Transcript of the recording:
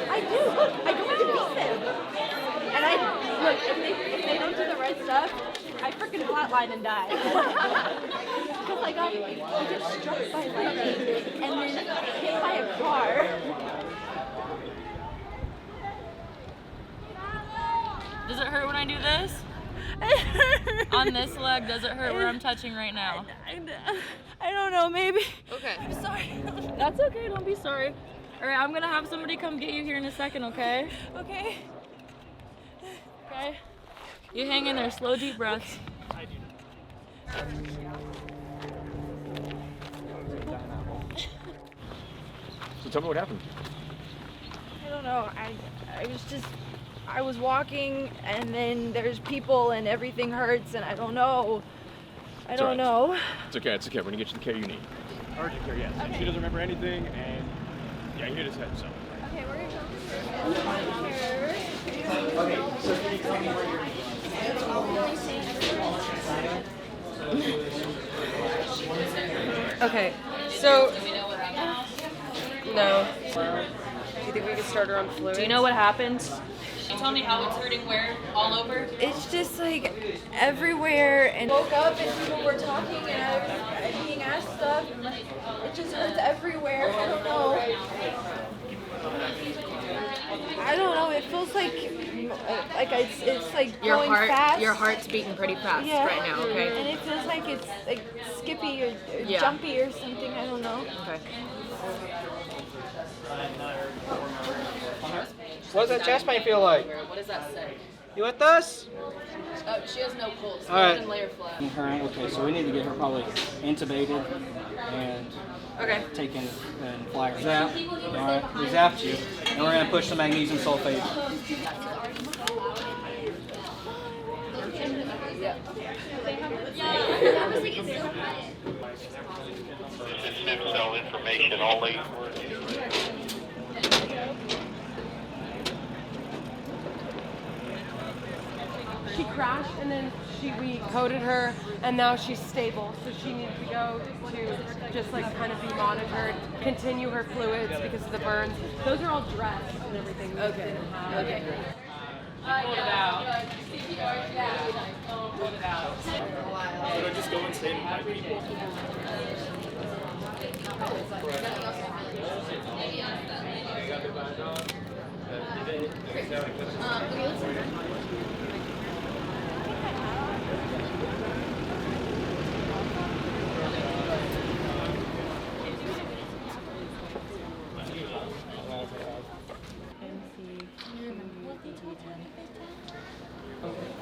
I do. Look, I go to beat them. And I look if they don't do the right stuff, I freaking flatline and die. Because I get struck by lightning and then hit by a car. Does it hurt when I do this? On this leg, does it hurt where I'm touching right now? I don't know, maybe. Okay. I'm sorry. That's okay, don't be sorry. All right, I'm gonna have somebody come get you here in a second, okay? Okay. Okay. You hang in there, slow deep breaths. So tell me what happened. I don't know. I was walking and then there's people and everything hurts and I don't know. I don't know. It's okay, we're gonna get you the care you need. Urgent care, yes. Okay. She doesn't remember anything and yeah, you hit his head, so. Okay, we're gonna go here. Okay, so can you tell me where you're Okay, so no. Do you think we could start her on fluids? Do you know what happened? Can you tell me how it's hurting where? All over? It's just like everywhere and woke up and people were talking and I was being asked stuff and it just hurts everywhere. I don't know. I don't know. It feels like it's like going fast. Your heart's beating pretty fast right now, okay? And it feels like it's like skippy or jumpy or something. I don't know. Okay. What does that chest pain feel like? What does that say? You with us? She has no pulse. All right. Lay her flat. Okay, so we need to get her probably intubated and taken and fly her zap. All right, we zapped you, and we're gonna push the magnesium sulfate. This is stem cell information only. She crashed and then we coded her and now she's stable. So she needs to go to just like kind of be monitored, continue her fluids because of the burns. Those are all dressed and everything. Okay. Okay. Hold it out. Hold it out. Should I just go and stand by people? Okay.